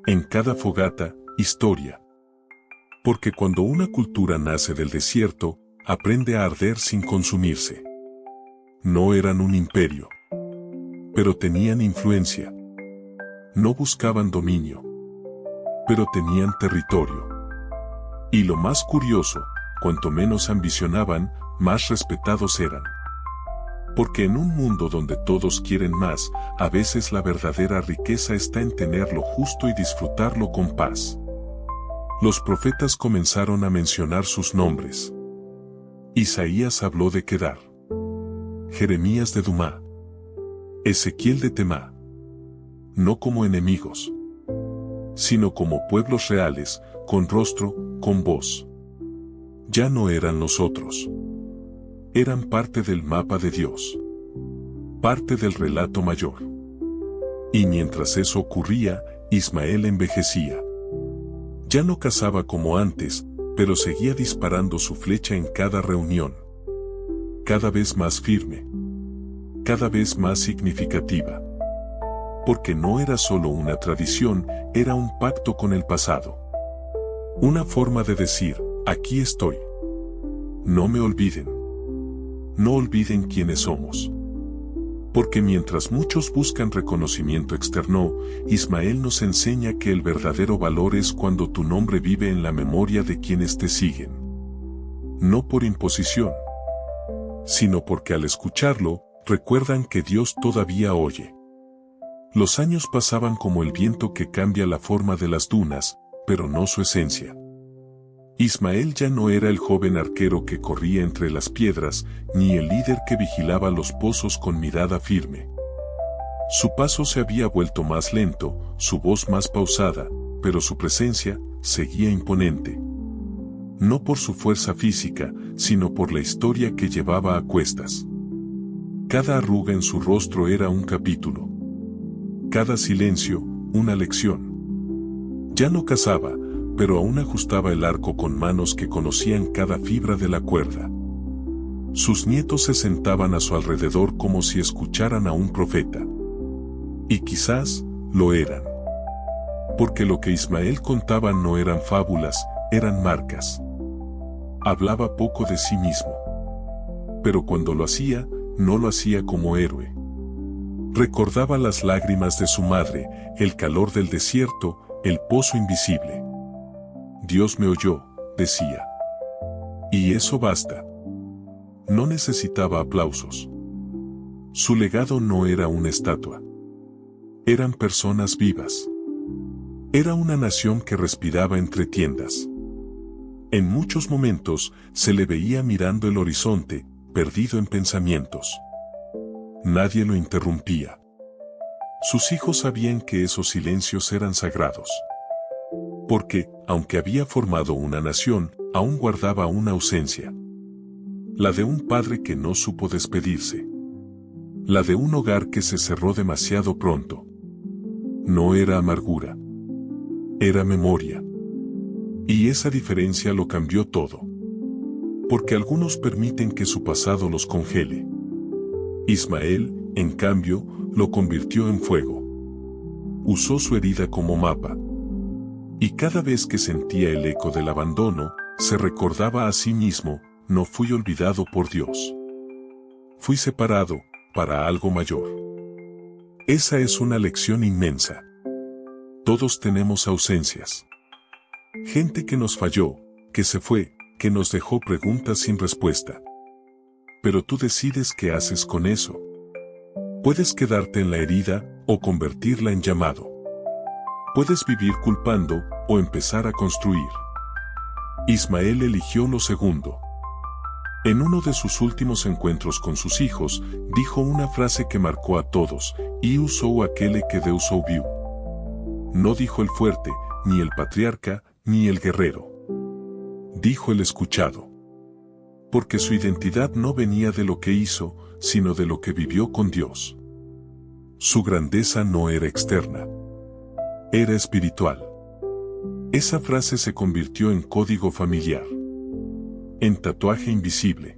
Speaker 1: En cada fogata, historia. Porque cuando una cultura nace del desierto, aprende a arder sin consumirse. No eran un imperio. Pero tenían influencia. No buscaban dominio. Pero tenían territorio. Y lo más curioso, cuanto menos ambicionaban, más respetados eran. Porque en un mundo donde todos quieren más, a veces la verdadera riqueza está en tener lo justo y disfrutarlo con paz. Los profetas comenzaron a mencionar sus nombres. Isaías habló de Kedar. Jeremías de Dumá. Ezequiel de Temá. No como enemigos, sino como pueblos reales, con rostro, con voz. Ya no eran nosotros. Eran parte del mapa de Dios. Parte del relato mayor. Y mientras eso ocurría, Ismael envejecía. Ya no cazaba como antes, pero seguía disparando su flecha en cada reunión. Cada vez más firme. Cada vez más significativa. Porque no era solo una tradición, era un pacto con el pasado. Una forma de decir, aquí estoy. No me olviden. No olviden quiénes somos. Porque mientras muchos buscan reconocimiento externo, Ismael nos enseña que el verdadero valor es cuando tu nombre vive en la memoria de quienes te siguen. No por imposición, sino porque al escucharlo, recuerdan que Dios todavía oye. Los años pasaban como el viento que cambia la forma de las dunas, pero no su esencia. Ismael ya no era el joven arquero que corría entre las piedras, ni el líder que vigilaba los pozos con mirada firme. Su paso se había vuelto más lento, su voz más pausada, pero su presencia seguía imponente. No por su fuerza física, sino por la historia que llevaba a cuestas. Cada arruga en su rostro era un capítulo. Cada silencio, una lección. Ya no cazaba, pero aún ajustaba el arco con manos que conocían cada fibra de la cuerda. Sus nietos se sentaban a su alrededor como si escucharan a un profeta. Y quizás lo eran. Porque lo que Ismael contaba no eran fábulas, eran marcas. Hablaba poco de sí mismo. Pero cuando lo hacía, no lo hacía como héroe. Recordaba las lágrimas de su madre, el calor del desierto, el pozo invisible. Dios me oyó, decía. Y eso basta. No necesitaba aplausos. Su legado no era una estatua. Eran personas vivas. Era una nación que respiraba entre tiendas. En muchos momentos se le veía mirando el horizonte, perdido en pensamientos. Nadie lo interrumpía. Sus hijos sabían que esos silencios eran sagrados. Porque, aunque había formado una nación, aún guardaba una ausencia. La de un padre que no supo despedirse. La de un hogar que se cerró demasiado pronto. No era amargura. Era memoria. Y esa diferencia lo cambió todo. Porque algunos permiten que su pasado los congele. Ismael, en cambio, lo convirtió en fuego. Usó su herida como mapa. Y cada vez que sentía el eco del abandono, se recordaba a sí mismo, no fui olvidado por Dios. Fui separado, para algo mayor. Esa es una lección inmensa. Todos tenemos ausencias. Gente que nos falló, que se fue, que nos dejó preguntas sin respuesta. Pero tú decides qué haces con eso. Puedes quedarte en la herida, o convertirla en llamado. Puedes vivir culpando, o empezar a construir. Ismael eligió lo segundo. En uno de sus últimos encuentros con sus hijos, dijo una frase que marcó a todos, "Iu sou aquele que Deus ouviu". No dijo el fuerte, ni el patriarca, ni el guerrero. Dijo el escuchado. Porque su identidad no venía de lo que hizo, sino de lo que vivió con Dios. Su grandeza no era externa. Era espiritual. Esa frase se convirtió en código familiar. En tatuaje invisible.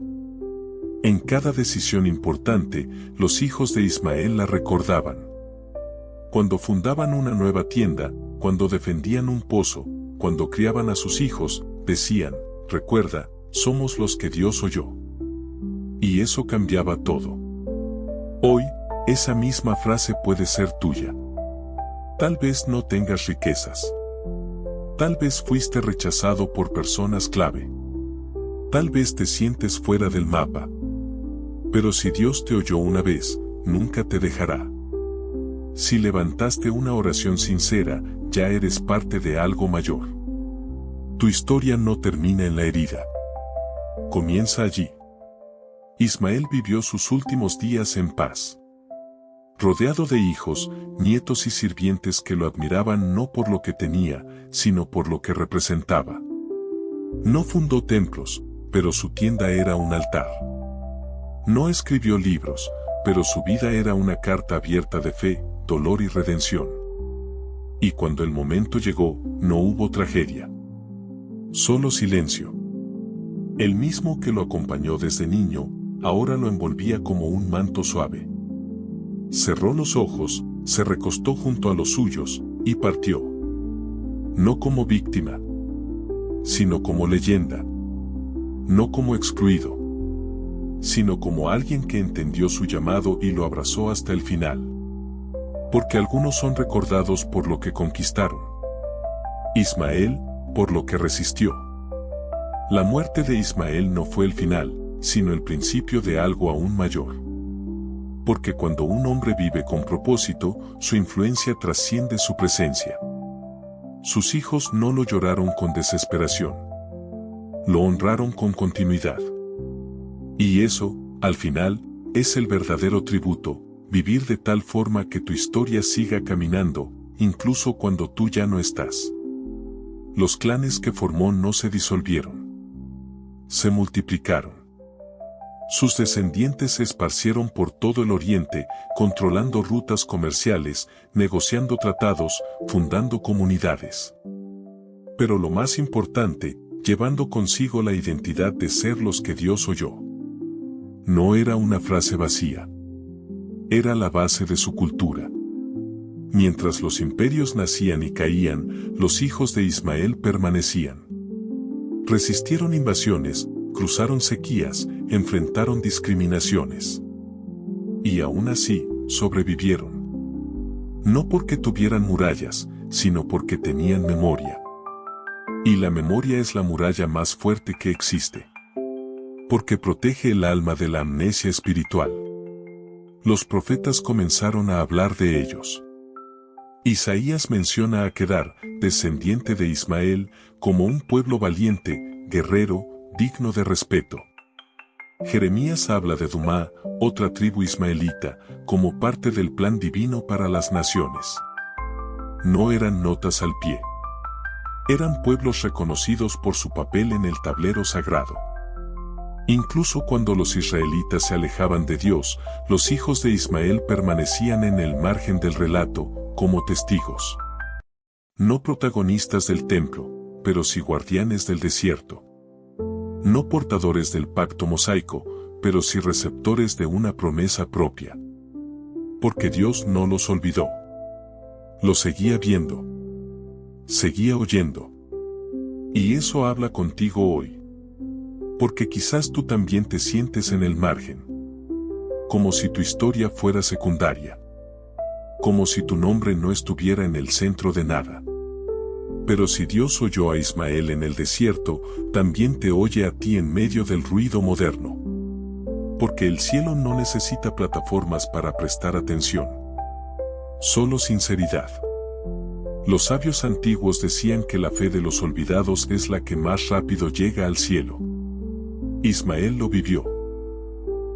Speaker 1: En cada decisión importante, los hijos de Ismael la recordaban. Cuando fundaban una nueva tienda, cuando defendían un pozo, cuando criaban a sus hijos, decían, recuerda, somos los que Dios oyó. Y eso cambiaba todo. Hoy, esa misma frase puede ser tuya. Tal vez no tengas riquezas. Tal vez fuiste rechazado por personas clave. Tal vez te sientes fuera del mapa. Pero si Dios te oyó una vez, nunca te dejará. Si levantaste una oración sincera, ya eres parte de algo mayor. Tu historia no termina en la herida. Comienza allí. Ismael vivió sus últimos días en paz. rodeado de hijos, nietos y sirvientes que lo admiraban no por lo que tenía, sino por lo que representaba. No fundó templos, pero su tienda era un altar. No escribió libros, pero su vida era una carta abierta de fe, dolor y redención. Y cuando el momento llegó, no hubo tragedia. Solo silencio. El mismo que lo acompañó desde niño, ahora lo envolvía como un manto suave. Cerró los ojos, se recostó junto a los suyos, y partió. No como víctima, sino como leyenda. No como excluido, sino como alguien que entendió su llamado y lo abrazó hasta el final. Porque algunos son recordados por lo que conquistaron. Ismael, por lo que resistió. La muerte de Ismael no fue el final, sino el principio de algo aún mayor. Porque cuando un hombre vive con propósito, su influencia trasciende su presencia. Sus hijos no lo lloraron con desesperación. Lo honraron con continuidad. Y eso, al final, es el verdadero tributo, vivir de tal forma que tu historia siga caminando, incluso cuando tú ya no estás. Los clanes que formó no se disolvieron. Se multiplicaron. Sus descendientes se esparcieron por todo el Oriente, controlando rutas comerciales, negociando tratados, fundando comunidades. Pero lo más importante, llevando consigo la identidad de ser los que Dios oyó. No era una frase vacía. Era la base de su cultura. Mientras los imperios nacían y caían, los hijos de Ismael permanecían. Resistieron invasiones, cruzaron sequías, enfrentaron discriminaciones. Y aún así, sobrevivieron. No porque tuvieran murallas, sino porque tenían memoria. Y la memoria es la muralla más fuerte que existe. Porque protege el alma de la amnesia espiritual. Los profetas comenzaron a hablar de ellos. Isaías menciona a Kedar, descendiente de Ismael, como un pueblo valiente, guerrero, digno de respeto. Jeremías habla de Dumá, otra tribu ismaelita, como parte del plan divino para las naciones. No eran notas al pie. Eran pueblos reconocidos por su papel en el tablero sagrado. Incluso cuando los israelitas se alejaban de Dios, los hijos de Ismael permanecían en el margen del relato, como testigos. No protagonistas del templo, pero sí guardianes del desierto. No portadores del pacto mosaico, pero sí receptores de una promesa propia. Porque Dios no los olvidó. Los seguía viendo. Seguía oyendo. Y eso habla contigo hoy. Porque quizás tú también te sientes en el margen. Como si tu historia fuera secundaria. Como si tu nombre no estuviera en el centro de nada. Pero si Dios oyó a Ismael en el desierto, también te oye a ti en medio del ruido moderno. Porque el cielo no necesita plataformas para prestar atención. Solo sinceridad. Los sabios antiguos decían que la fe de los olvidados es la que más rápido llega al cielo. Ismael lo vivió.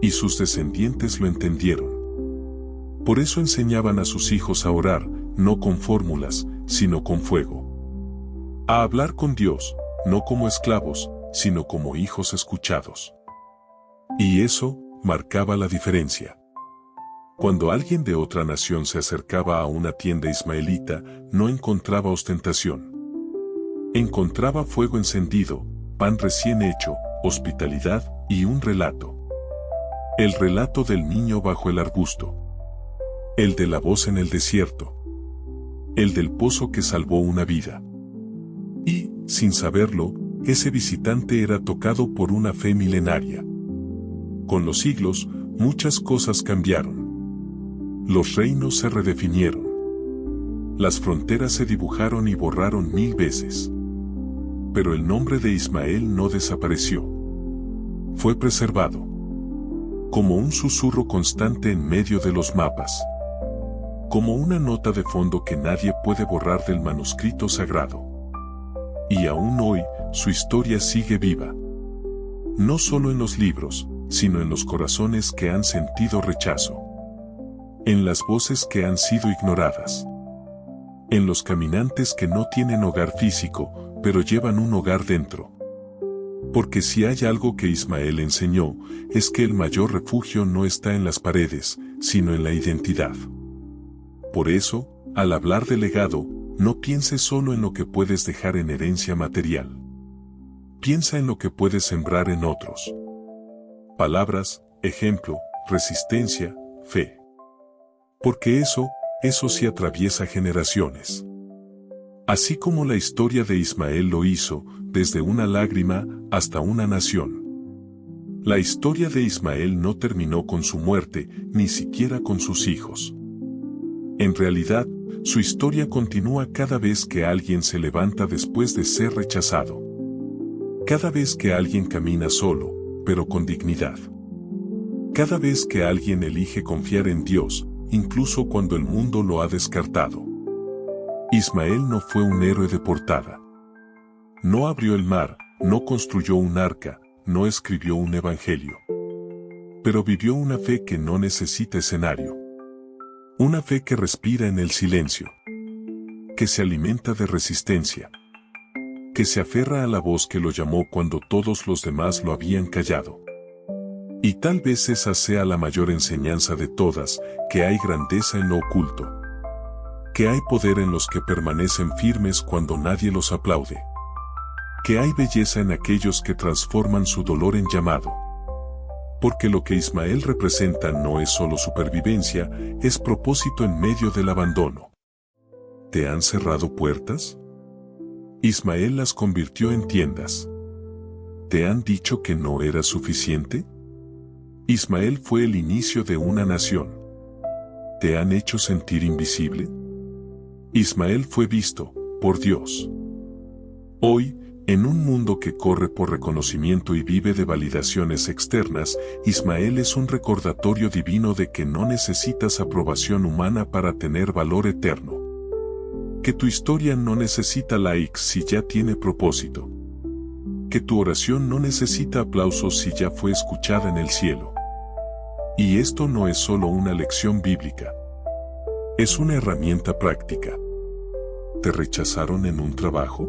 Speaker 1: Y sus descendientes lo entendieron. Por eso enseñaban a sus hijos a orar, no con fórmulas, sino con fuego. A hablar con Dios, no como esclavos, sino como hijos escuchados. Y eso marcaba la diferencia. Cuando alguien de otra nación se acercaba a una tienda ismaelita, no encontraba ostentación. Encontraba fuego encendido, pan recién hecho, hospitalidad y un relato. El relato del niño bajo el arbusto. El de la voz en el desierto. El del pozo que salvó una vida. Y, sin saberlo, ese visitante era tocado por una fe milenaria. Con los siglos, muchas cosas cambiaron. Los reinos se redefinieron. Las fronteras se dibujaron y borraron 1000 veces. Pero el nombre de Ismael no desapareció. Fue preservado. Como un susurro constante en medio de los mapas. Como una nota de fondo que nadie puede borrar del manuscrito sagrado. Y aún hoy, su historia sigue viva. No solo en los libros, sino en los corazones que han sentido rechazo. en las voces que han sido ignoradas, en los caminantes que no tienen hogar físico, pero llevan un hogar dentro. Porque si hay algo que Ismael enseñó, es que el mayor refugio no está en las paredes, sino en la identidad. Por eso, al hablar de legado, no pienses solo en lo que puedes dejar en herencia material. Piensa en lo que puedes sembrar en otros. Palabras, ejemplo, resistencia, fe. Porque eso sí atraviesa generaciones. Así como la historia de Ismael lo hizo, desde una lágrima hasta una nación. La historia de Ismael no terminó con su muerte, ni siquiera con sus hijos. En realidad, su historia continúa cada vez que alguien se levanta después de ser rechazado. Cada vez que alguien camina solo, pero con dignidad. Cada vez que alguien elige confiar en Dios, incluso cuando el mundo lo ha descartado. Ismael no fue un héroe de portada. No abrió el mar, no construyó un arca, no escribió un evangelio. Pero vivió una fe que no necesita escenario. Una fe que respira en el silencio. Que se alimenta de resistencia. Que se aferra a la voz que lo llamó cuando todos los demás lo habían callado. Y tal vez esa sea la mayor enseñanza de todas, que hay grandeza en lo oculto. Que hay poder en los que permanecen firmes cuando nadie los aplaude. Que hay belleza en aquellos que transforman su dolor en llamado. Porque lo que Ismael representa no es solo supervivencia, es propósito en medio del abandono. ¿Te han cerrado puertas? Ismael las convirtió en tiendas. ¿Te han dicho que no era suficiente? Ismael fue el inicio de una nación. ¿Te han hecho sentir invisible? Ismael fue visto por Dios. Hoy, en un mundo que corre por reconocimiento y vive de validaciones externas, Ismael es un recordatorio divino de que no necesitas aprobación humana para tener valor eterno. Que tu historia no necesita likes si ya tiene propósito. Que tu oración no necesita aplausos si ya fue escuchada en el cielo. Y esto no es solo una lección bíblica. Es una herramienta práctica. ¿Te rechazaron en un trabajo?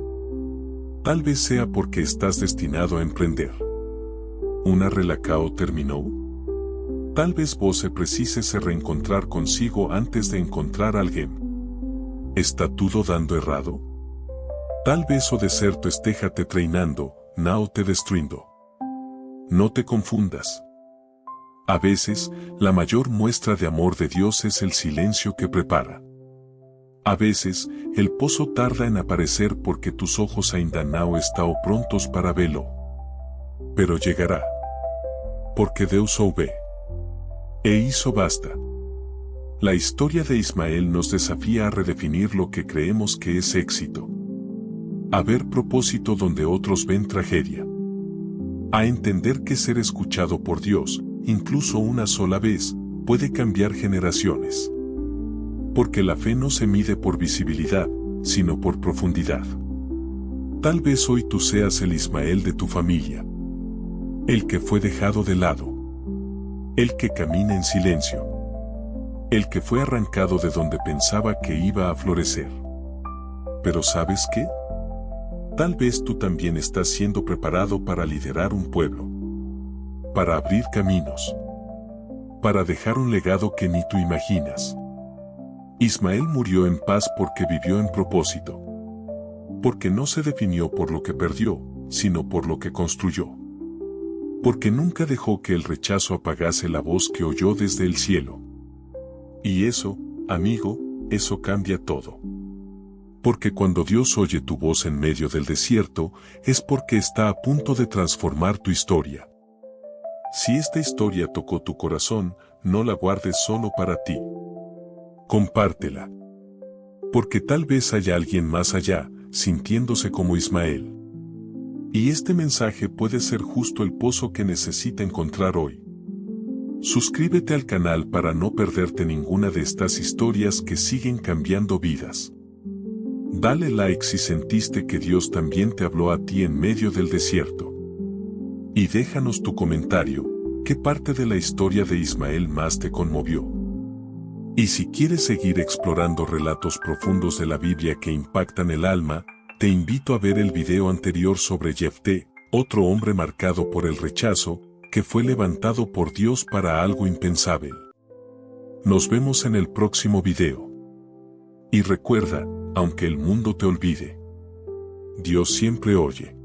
Speaker 1: Tal vez sea porque estás destinado a emprender. ¿Una relacao terminó? Tal vez vos se precise reencontrar consigo antes de encontrar a alguien. ¿Está todo dando errado? Tal vez o deserto estéjate treinando, nao te destruindo. No te confundas. A veces, la mayor muestra de amor de Dios es el silencio que prepara. A veces, el pozo tarda en aparecer porque tus ojos ainda não estão prontos para velo. Pero llegará. Porque Deus ouve. E isso basta. La historia de Ismael nos desafía a redefinir lo que creemos que es éxito. A ver propósito donde otros ven tragedia. A entender que ser escuchado por Dios, incluso una sola vez, puede cambiar generaciones. Porque la fe no se mide por visibilidad, sino por profundidad. Tal vez hoy tú seas el Ismael de tu familia. El que fue dejado de lado. El que camina en silencio. El que fue arrancado de donde pensaba que iba a florecer. Pero ¿sabes qué? Tal vez tú también estás siendo preparado para liderar un pueblo. Para abrir caminos. Para dejar un legado que ni tú imaginas. Ismael murió en paz porque vivió en propósito. Porque no se definió por lo que perdió, sino por lo que construyó. Porque nunca dejó que el rechazo apagase la voz que oyó desde el cielo. Y eso, amigo, eso cambia todo. Porque cuando Dios oye tu voz en medio del desierto, es porque está a punto de transformar tu historia. Si esta historia tocó tu corazón, no la guardes solo para ti. Compártela. Porque tal vez haya alguien más allá, sintiéndose como Ismael. Y este mensaje puede ser justo el pozo que necesita encontrar hoy. Suscríbete al canal para no perderte ninguna de estas historias que siguen cambiando vidas. Dale like si sentiste que Dios también te habló a ti en medio del desierto. Y déjanos tu comentario, ¿qué parte de la historia de Ismael más te conmovió? Y si quieres seguir explorando relatos profundos de la Biblia que impactan el alma, te invito a ver el video anterior sobre Jefté, otro hombre marcado por el rechazo, que fue levantado por Dios para algo impensable. Nos vemos en el próximo video. Y recuerda, aunque el mundo te olvide, Dios siempre oye.